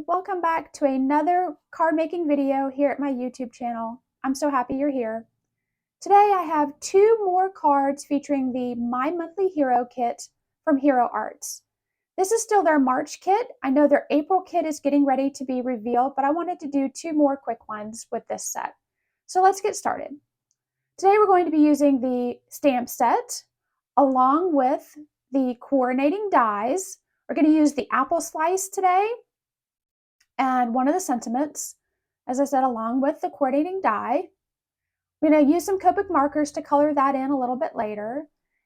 welcome back to another card making video here at my YouTube channel. I'm so happy you're here. Today I have two more cards featuring the My Monthly Hero kit from Hero Arts. This is still their March kit. I know their April kit is getting ready to be revealed, but I wanted to do two more quick ones with this set. So let's get started. Today we're going to be using the stamp set along with the coordinating dies. We're going to use the apple slice today and one of the sentiments, as I said, along with the coordinating die. We're going to use some Copic markers to color that in a little bit later.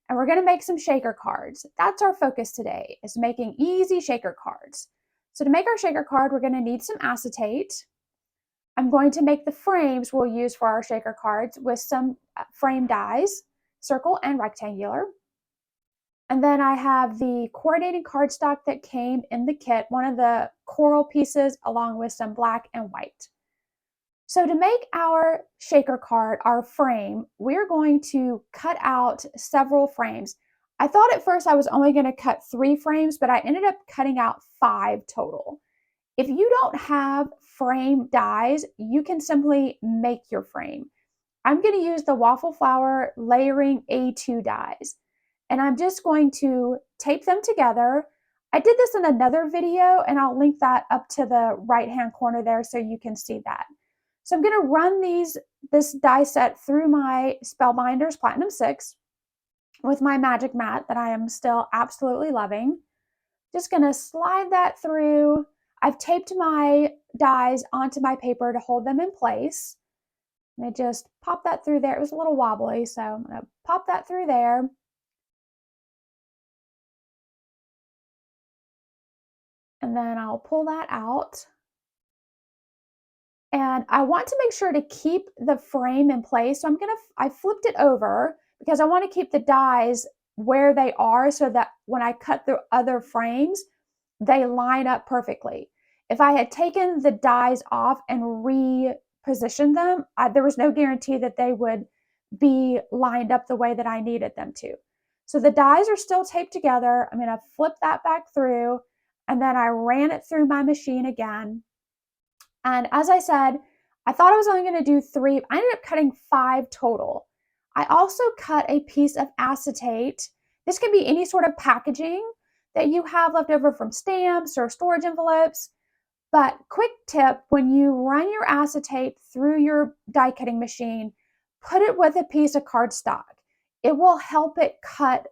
And we're going to make some shaker cards. That's our focus today, is making easy shaker cards. So to make our shaker card, we're going to need some acetate. I'm going to make the frames we'll use for our shaker cards with some frame dies, circle and rectangular. And then I have the coordinating cardstock that came in the kit, one of the coral pieces along with some black and white. So to make our shaker card, our frame, we're going to cut out several frames. I thought at first I was only going to cut 3 frames, but I ended up cutting out 5 total. If you don't have frame dies, you can simply make your frame. I'm going to use the waffle flower layering A2 dies. And I'm just going to tape them together. I did this in another video, and I'll link that up to the right-hand corner there so you can see that. So I'm going to run this die set through my Spellbinders Platinum 6 with my magic mat that I am still absolutely loving. Just going to slide that through. I've taped my dies onto my paper to hold them in place. And I just pop that through there. It was a little wobbly, so I'm going to pop that through there. And then I'll pull that out. And I want to make sure to keep the frame in place. So I flipped it over because I want to keep the dies where they are so that when I cut the other frames, they line up perfectly. If I had taken the dies off and repositioned them, there was no guarantee that they would be lined up the way that I needed them to. So the dies are still taped together. I'm going to flip that back through. And then I ran it through my machine again. And as I said, I thought I was only going to do 3. I ended up cutting 5 total. I also cut a piece of acetate. This can be any sort of packaging that you have left over from stamps or storage envelopes. But quick tip, when you run your acetate through your die cutting machine, put it with a piece of cardstock. It will help it cut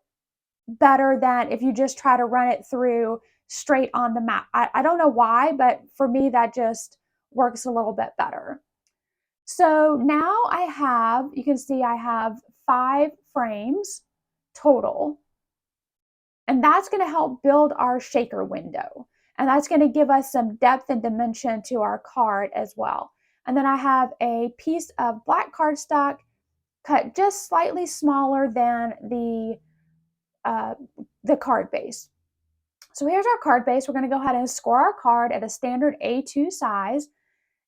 better than if you just try to run it through straight on the mat. I don't know why, but for me that just works a little bit better. So now you can see I have 5 frames total, and that's going to help build our shaker window, and that's going to give us some depth and dimension to our card as well. And then I have a piece of black cardstock cut just slightly smaller than the card base. So here's our card base. We're going to go ahead and score our card at a standard A2 size.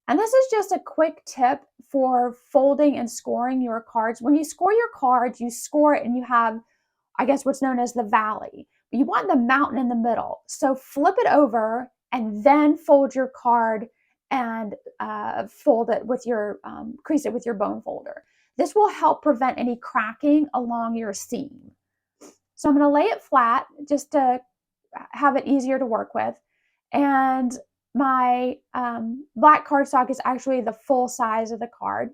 And this is just a quick tip for folding and scoring your cards. When you score your cards, you score it and you have, I guess, what's known as the valley. You want the mountain in the middle. So flip it over and then fold your card and fold it with your, crease it with your bone folder. This will help prevent any cracking along your seam. So I'm going to lay it flat just to have it easier to work with. And my black cardstock is actually the full size of the card.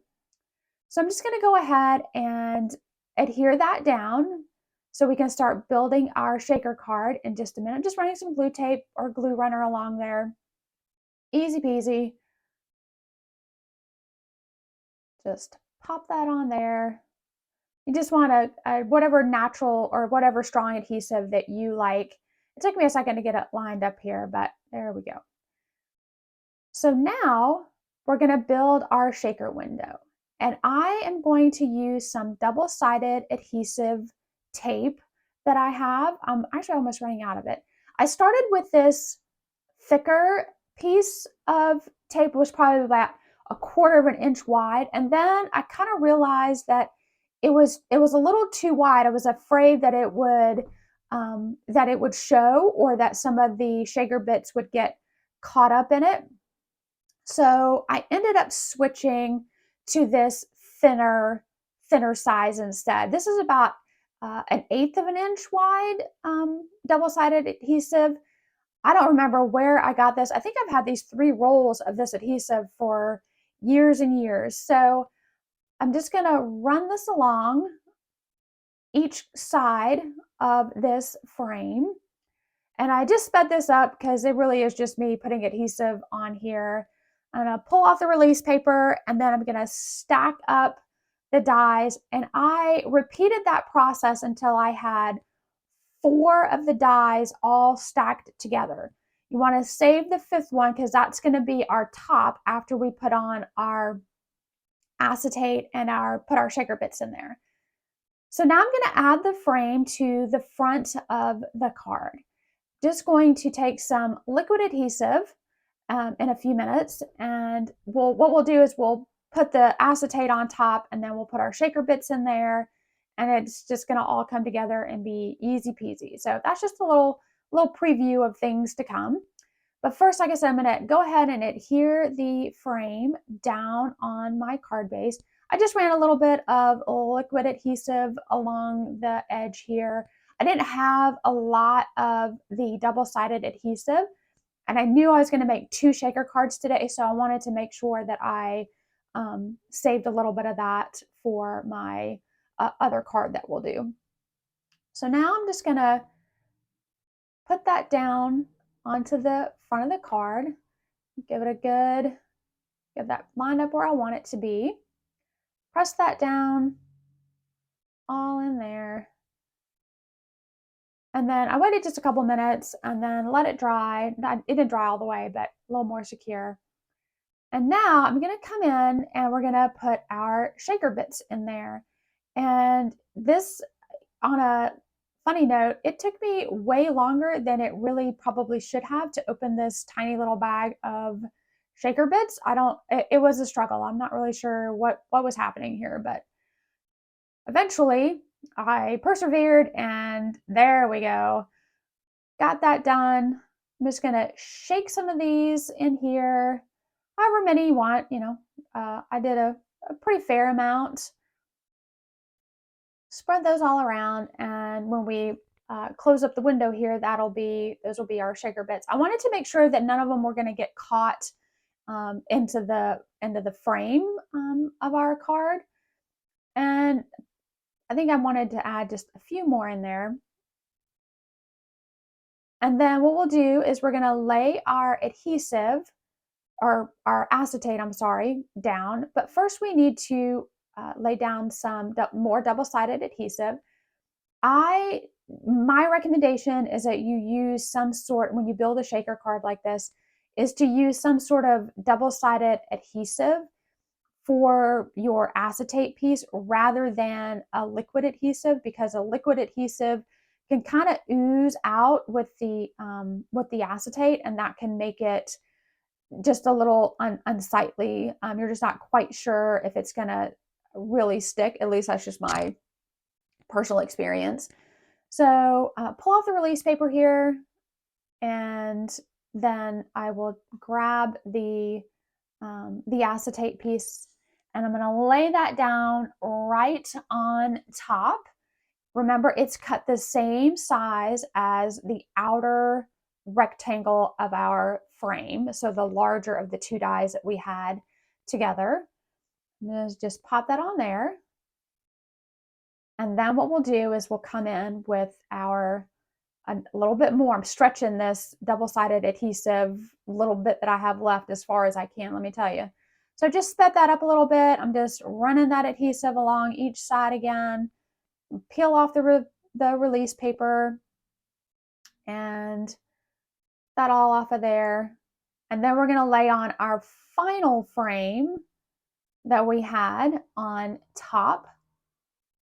So I'm just going to go ahead and adhere that down so we can start building our shaker card in just a minute. I'm just running some glue tape or glue runner along there. Easy peasy. Just pop that on there. You just want whatever natural or whatever strong adhesive that you like. It took me a second to get it lined up here, but there we go. So now we're going to build our shaker window. And I am going to use some double-sided adhesive tape that I have. I'm actually almost running out of it. I started with this thicker piece of tape, which was probably about 1/4 of an inch wide. And then I kind of realized that it was a little too wide. I was afraid that it would show, or that some of the shaker bits would get caught up in it. So I ended up switching to this thinner size instead. This is about 1/8 of an inch wide double-sided adhesive. I don't remember where I got this. I think I've had these 3 rolls of this adhesive for years and years. So I'm just going to run this along each side of this frame. And I just sped this up because it really is just me putting adhesive on here. I'm going to pull off the release paper, and then I'm going to stack up the dies. And I repeated that process until I had 4 of the dies all stacked together. You want to save the 5th one because that's going to be our top after we put on our acetate and put our shaker bits in there. So now I'm going to add the frame to the front of the card. Just going to take some liquid adhesive in a few minutes, and what we'll do is we'll put the acetate on top, and then we'll put our shaker bits in there, and it's just going to all come together and be easy peasy. So that's just a little preview of things to come. But first, like I said, I'm going to go ahead and adhere the frame down on my card base. I just ran a little bit of liquid adhesive along the edge here. I didn't have a lot of the double-sided adhesive, and I knew I was going to make 2 shaker cards today, so I wanted to make sure that I saved a little bit of that for my other card that we'll do. So now I'm just going to put that down onto the front of the card, give that lined up where I want it to be, press that down all in there. And then I waited just a couple minutes and then let it dry. It didn't dry all the way, but a little more secure. And now I'm going to come in and we're going to put our shaker bits in there. And this, on a funny note, it took me way longer than it really probably should have to open this tiny little bag of shaker bits. It was a struggle. I'm not really sure what was happening here, but eventually I persevered, and there we go. Got that done. I'm just gonna shake some of these in here, however many you want. I did a pretty fair amount. Spread those all around, and when we close up the window here, those will be our shaker bits. I wanted to make sure that none of them were going to get caught into the frame of our card, and I think I wanted to add just a few more in there. And then what we'll do is we're going to lay our adhesive, or our acetate, I'm sorry, down. But first we need to lay down some more double-sided adhesive. My recommendation is that you use some sort, when you build a shaker card like this, is to use some sort of double-sided adhesive for your acetate piece rather than a liquid adhesive, because a liquid adhesive can kind of ooze out with the acetate, and that can make it just a little unsightly. You're just not quite sure if it's going to really stick. At least that's just my personal experience. So pull off the release paper here, and then I will grab the acetate piece, and I'm going to lay that down right on top. Remember, it's cut the same size as the outer rectangle of our frame, so the larger of the 2 dies that we had together. I'm going to just pop that on there. And then what we'll do is we'll come in with a little bit more. I'm stretching this double-sided adhesive little bit that I have left as far as I can, let me tell you. So just sped that up a little bit. I'm just running that adhesive along each side again. Peel off the release paper and that all off of there. And then we're going to lay on our final frame that we had on top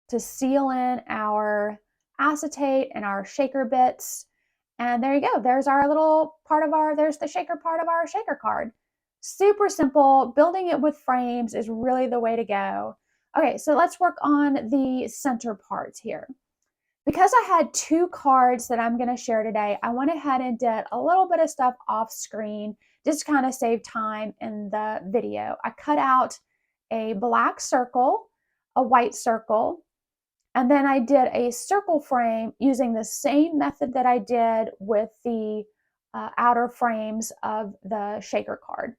to seal in our acetate and our shaker bits. And there you go. There's there's the shaker part of our shaker card. Super simple. Building it with frames is really the way to go. Okay, so let's work on the center parts here. Because I had 2 cards that I'm going to share today, I went ahead and did a little bit of stuff off screen just to kind of save time in the video. I cut out a black circle, a white circle, and then I did a circle frame using the same method that I did with the outer frames of the shaker card.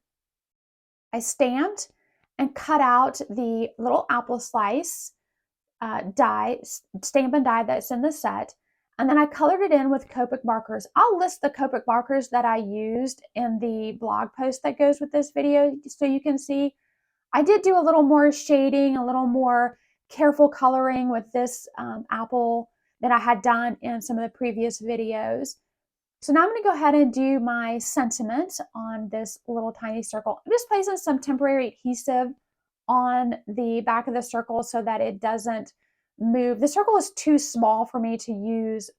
I stamped and cut out the little apple slice die, stamp and die that's in the set. And then I colored it in with Copic markers. I'll list the Copic markers that I used in the blog post that goes with this video so you can see. I did do a little more shading, a little more careful coloring with this apple than I had done in some of the previous videos. So now I'm going to go ahead and do my sentiment on this little tiny circle. I'm just placing some temporary adhesive on the back of the circle so that it doesn't move. The circle is too small for me to use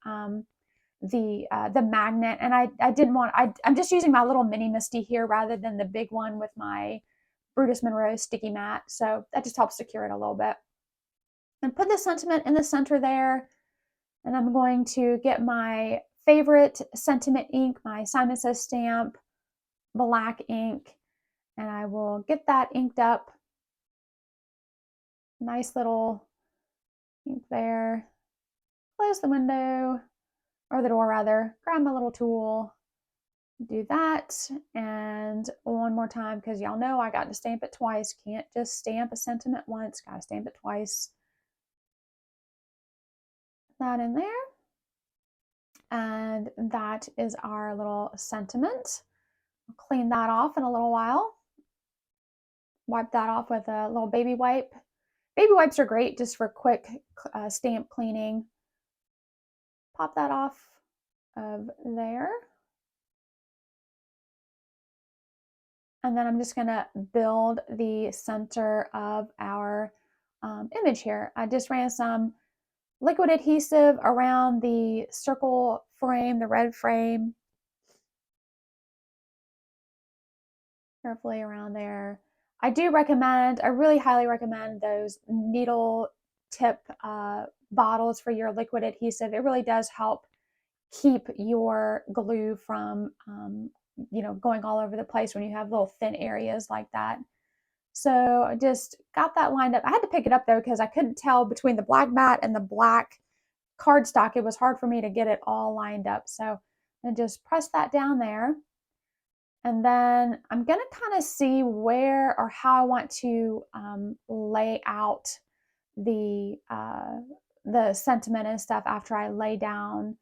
the magnet, and I didn't want. I'm just using my little mini Misty here rather than the big one with my Brutus Monroe sticky mat. So that just helps secure it a little bit. And put the sentiment in the center there, and I'm going to get my favorite sentiment ink, my Simon Says stamp black ink, and I will get that inked up. Nice little ink there. Close the window, or the door rather. Grab my little tool, do that, and one more time because y'all know I got to stamp it twice. Can't just stamp a sentiment once, gotta stamp it twice. That in there. And that is our little sentiment. I'll clean that off in a little while. Wipe that off with a little baby wipe. Baby wipes are great just for quick stamp cleaning. Pop that off of there. And then I'm just going to build the center of our image here. I just ran some liquid adhesive around the circle frame, the red frame. Carefully around there. I really highly recommend those needle tip bottles for your liquid adhesive. It really does help keep your glue from, going all over the place when you have little thin areas like that. So I just got that lined up. I had to pick it up though because I couldn't tell between the black mat and the black cardstock. It was hard for me to get it all lined up. So I just press that down there. And then I'm going to kind of see where or how I want to lay out the sentiment and stuff after I lay down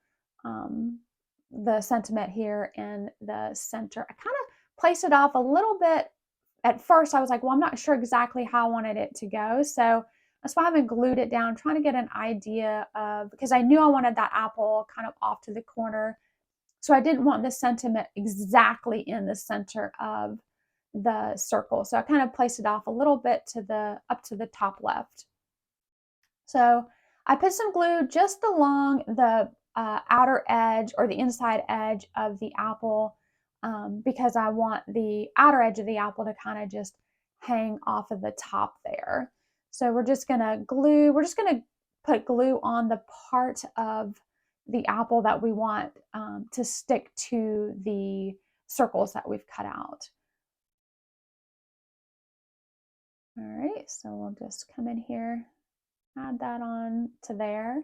the sentiment here in the center. I kind of place it off a little bit. At first, I was like, well, I'm not sure exactly how I wanted it to go. So that's why I haven't glued it down, trying to get an idea of, because I knew I wanted that apple kind of off to the corner. So I didn't want the sentiment exactly in the center of the circle. So I kind of placed it off a little bit up to the top left. So I put some glue just along the outer edge or the inside edge of the apple because I want the outer edge of the apple to kind of just hang off of the top there. So we're just going to put glue on the part of the apple that we want to stick to the circles that we've cut out. All right, so we'll just come in here, add that on to there.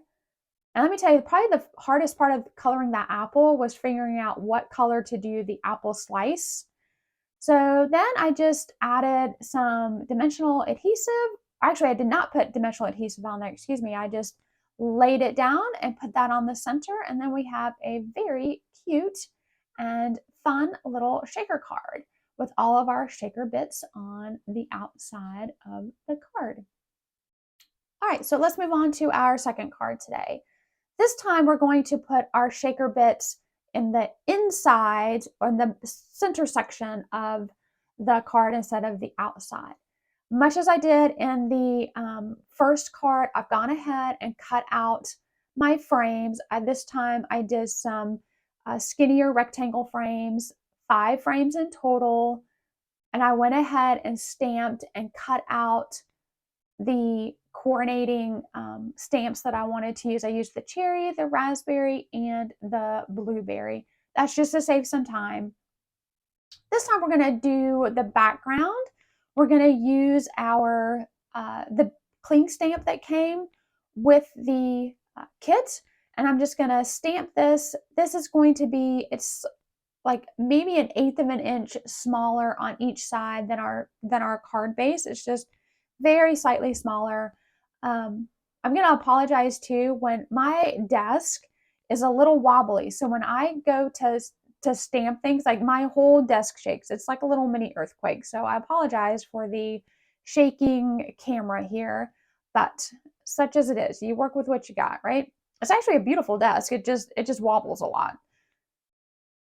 And let me tell you, probably the hardest part of coloring that apple was figuring out what color to do the apple slice. So then I just added some dimensional adhesive. Actually, I did not put dimensional adhesive on there, excuse me. I just laid it down and put that on the center. And then we have a very cute and fun little shaker card with all of our shaker bits on the outside of the card. All right, so let's move on to our second card today. This time we're going to put our shaker bits in the inside or in the center section of the card instead of the outside. Much as I did in the first card, I've gone ahead and cut out my frames. This time I did some skinnier rectangle frames, 5 frames in total, and I went ahead and stamped and cut out the coordinating stamps that I wanted to use. I used the cherry, the raspberry, and the blueberry. That's just to save some time. This time we're going to do the background. We're going to use our the cling stamp that came with the kit, and I'm just going to stamp this. This is going to be, it's like maybe 1/8 of an inch smaller on each side than our card base. It's just very slightly smaller. I'm going to apologize too, when my desk is a little wobbly. So when I go to stamp things, like my whole desk shakes. It's like a little mini earthquake. So I apologize for the shaking camera here, but such as it is, you work with what you got, right? It's actually a beautiful desk. It just wobbles a lot.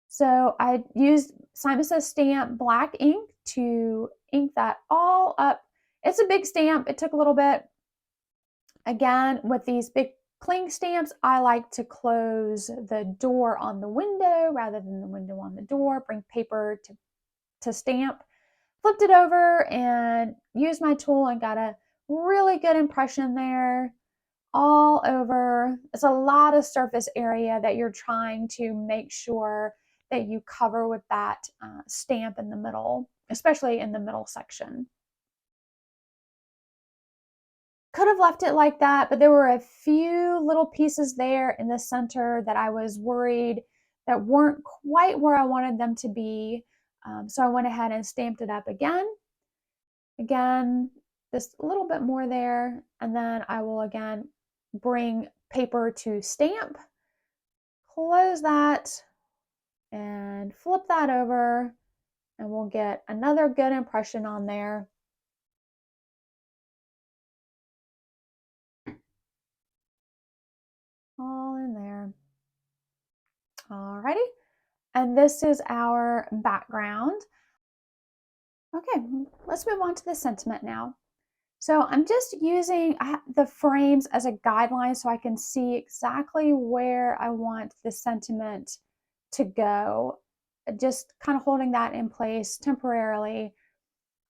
So I used Simon Says Stamp black ink to ink that all up. It's a big stamp. It took a little bit. Again, with these big cling stamps, I like to close the door on the window rather than the window on the door. Bring paper to stamp. Flipped it over and used my tool and got a really good impression there all over. It's a lot of surface area that you're trying to make sure that you cover with that stamp in the middle, especially in the middle section. Could have left it like that, but there were a few little pieces there in the center that I was worried that weren't quite where I wanted them to be. So I went ahead and stamped it up again. Again, just a little bit more there, and then I will again bring paper to stamp, close that, and flip that over, and we'll get another good impression on there. All in there. Alrighty, and this is our background. Okay, let's move on to the sentiment now. So I'm just using the frames as a guideline so I can see exactly where I want the sentiment to go. Just kind of holding that in place temporarily.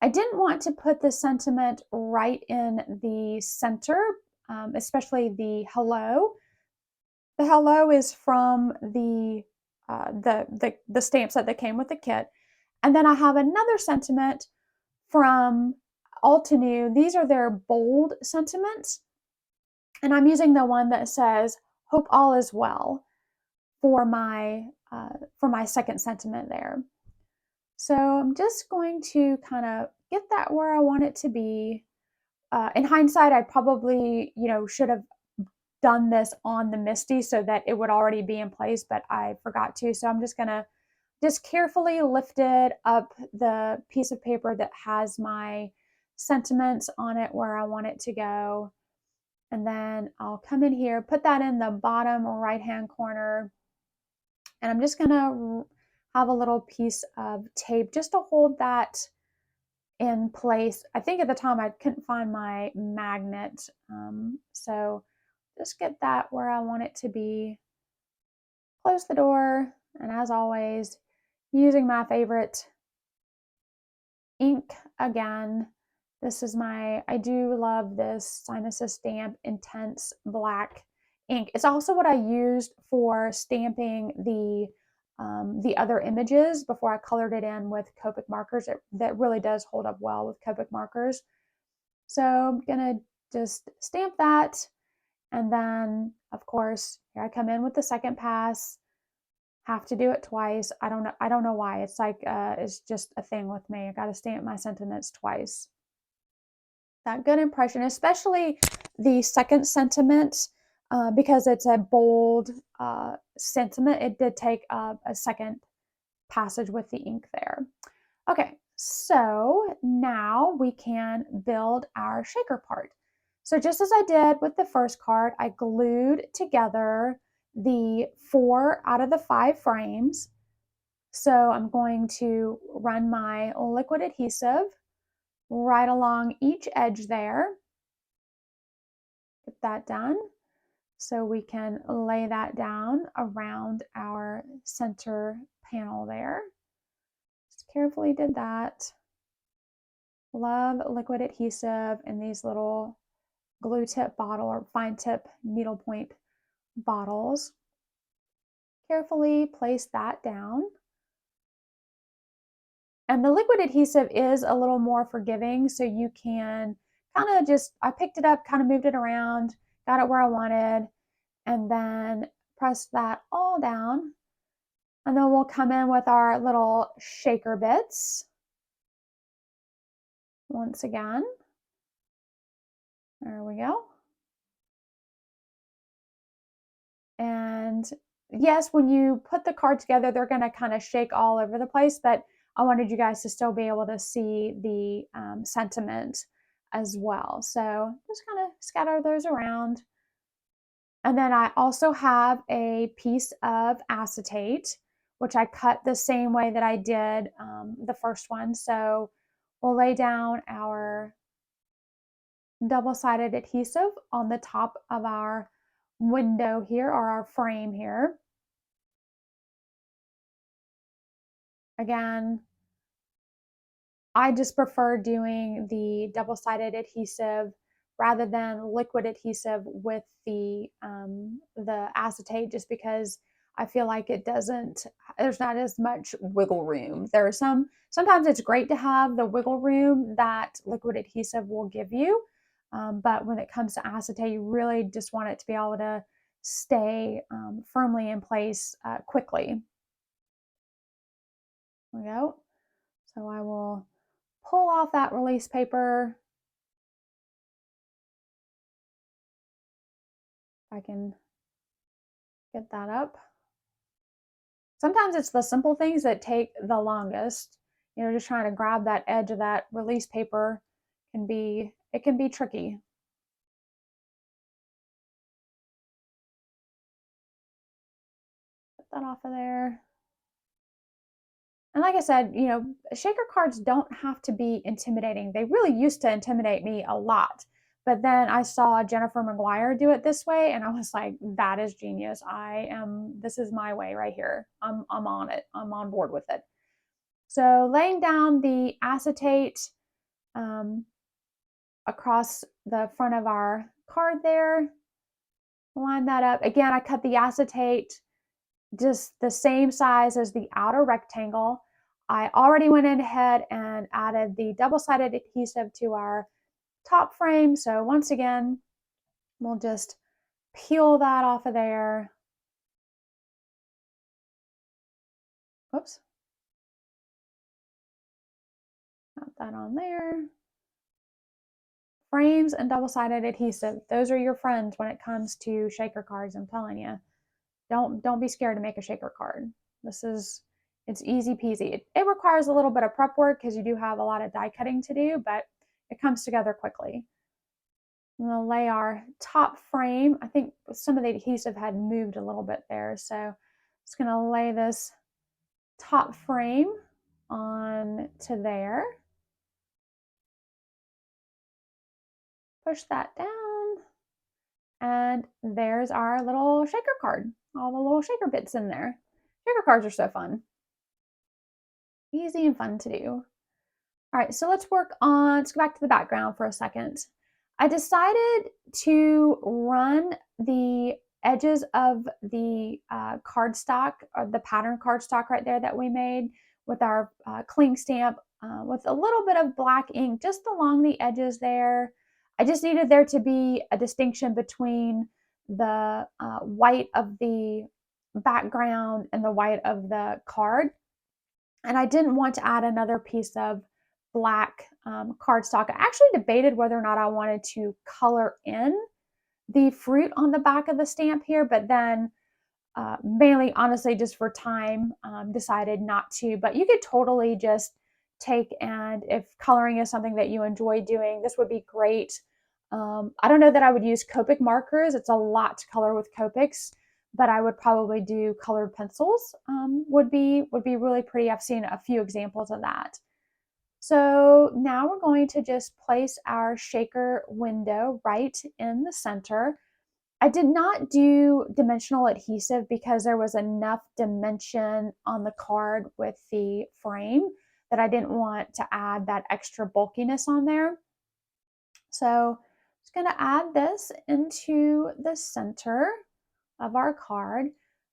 I didn't want to put the sentiment right in the center, especially the hello. The hello is from the stamp set that came with the kit. And then I have another sentiment from Altenew. These are their bold sentiments. And I'm using the one that says, hope all is well for my second sentiment there. So I'm just going to kind of get that where I want it to be. In hindsight, I probably, should have done this on the MISTI so that it would already be in place, but I forgot to. So I'm just gonna carefully lift it up the piece of paper that has my sentiments on it where I want it to go. And then I'll come in here, put that in the bottom right-hand corner. And I'm just gonna have a little piece of tape just to hold that in place. I think at the time I couldn't find my magnet. So just get that where I want it to be. Close the door, and as always, using my favorite ink again. This is I do love this Simon Says Stamp Intense Black ink. It's also what I used for stamping the other images before I colored it in with Copic markers. That really does hold up well with Copic markers. So I'm gonna just stamp that, and then of course here I come in with the second pass. Have to do it twice. I don't know why. It's like it's just a thing with me. I got to stamp my sentiments twice. That good impression, especially the second sentiment, because it's a bold sentiment. It did take a second passage with the ink there. Okay, so now we can build our shaker part. So just as I did with the first card, I glued together the 4 out of the 5 frames. So I'm going to run my liquid adhesive right along each edge there. Get that done. So we can lay that down around our center panel there. Just carefully did that. Love liquid adhesive in these little glue tip bottle or fine tip needlepoint bottles. Carefully place that down. And the liquid adhesive is a little more forgiving, so you can kind of just, I picked it up, kind of moved it around, got it where I wanted, and then press that all down. And then we'll come in with our little shaker bits. Once again, there we go. And yes, when you put the card together, they're going to kind of shake all over the place, but I wanted you guys to still be able to see the sentiment as well. So just kind of scatter those around. And then I also have a piece of acetate, which I cut the same way that I did the first one. So we'll lay down our double-sided adhesive on the top of our window here, or our frame here. Again, I just prefer doing the double-sided adhesive rather than liquid adhesive with the acetate, just because I feel like there's not as much wiggle room. Sometimes it's great to have the wiggle room that liquid adhesive will give you, but when it comes to acetate, you really just want it to be able to stay firmly in place quickly. There we go. So I will pull off that release paper. If I can get that up. Sometimes it's the simple things that take the longest. You know, just trying to grab that edge of that release paper can be tricky. Get that off of there. And like I said, you know, shaker cards don't have to be intimidating. They really used to intimidate me a lot. But then I saw Jennifer McGuire do it this way, and I was like, that is genius. This is my way right here. I'm on it. I'm on board with it. So laying down the acetate across the front of our card there, line that up. Again, I cut the acetate just the same size as the outer rectangle. I already went in ahead and added the double-sided adhesive to our top frame. So once again, we'll just peel that off of there. Oops. Got that on there. Frames and double-sided adhesive, those are your friends when it comes to shaker cards. I'm telling you, don't be scared to make a shaker card. It's easy peasy. It requires a little bit of prep work because you do have a lot of die cutting to do, but it comes together quickly. I'm going to lay our top frame. I think some of the adhesive had moved a little bit there, so I'm just going to lay this top frame on to there. Push that down, and there's our little shaker card. All the little shaker bits in there. Shaker cards are so fun. Easy and fun to do. All right, so let's go back to the background for a second. I decided to run the edges of the cardstock, or the pattern cardstock right there that we made with our cling stamp with a little bit of black ink just along the edges there. I just needed there to be a distinction between the white of the background and the white of the card. And I didn't want to add another piece of black cardstock. I actually debated whether or not I wanted to color in the fruit on the back of the stamp here, but then mainly, honestly, just for time, decided not to. But you could totally just take, and if coloring is something that you enjoy doing, this would be great. I don't know that I would use Copic markers. It's a lot to color with Copics, but I would probably do colored pencils. Would be really pretty. I've seen a few examples of that. So now we're going to just place our shaker window right in the center. I did not do dimensional adhesive because there was enough dimension on the card with the frame that I didn't want to add that extra bulkiness on there. So Just going to add this into the center of our card.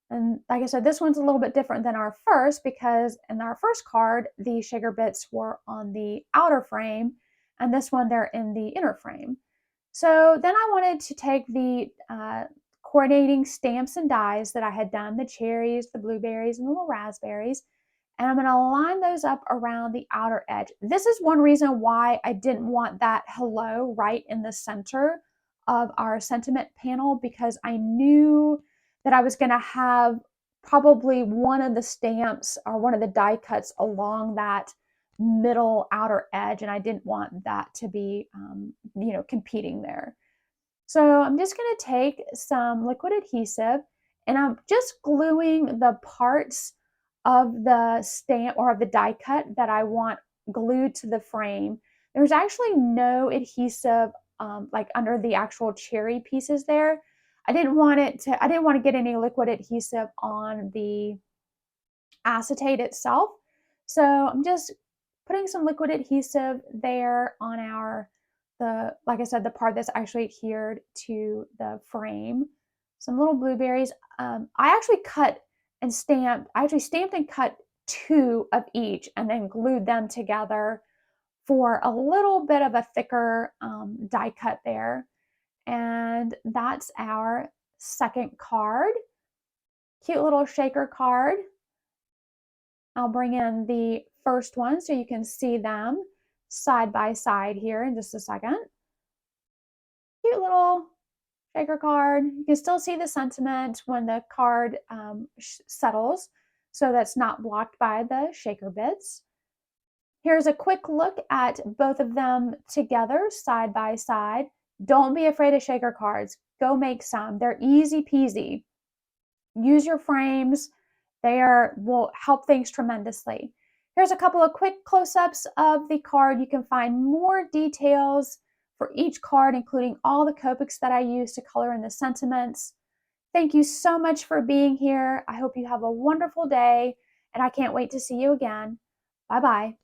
And like I said, this one's a little bit different than our first because in our first card, the shaker bits were on the outer frame, and this one they're in the inner frame. So then I wanted to take the coordinating stamps and dies that I had done, the cherries, the blueberries, and the little raspberries, and I'm going to line those up around the outer edge. This is one reason why I didn't want that hello right in the center of our sentiment panel, because I knew that I was going to have probably one of the stamps or one of the die cuts along that middle outer edge, and I didn't want that to be competing there. So I'm just going to take some liquid adhesive and I'm just gluing the parts of the stamp or of the die cut that I want glued to the frame. There's actually no adhesive like under the actual cherry pieces there. I didn't want to get any liquid adhesive on the acetate itself. So I'm just putting some liquid adhesive there on like I said, the part that's actually adhered to the frame. Some little blueberries. I actually stamped and cut 2 of each and then glued them together for a little bit of a thicker die cut there. And that's our second card. Cute little shaker card. I'll bring in the first one so you can see them side by side here in just a second. Cute little shaker card. You can still see the sentiment when the card settles, so that's not blocked by the shaker bits. Here's a quick look at both of them together side by side. Don't be afraid of shaker cards. Go make some. They're easy peasy. Use your frames. They will help things tremendously. Here's a couple of quick close-ups of the card. You can find more details for each card, including all the Copics that I use to color in the sentiments. Thank you so much for being here. I hope you have a wonderful day, and I can't wait to see you again. Bye-bye.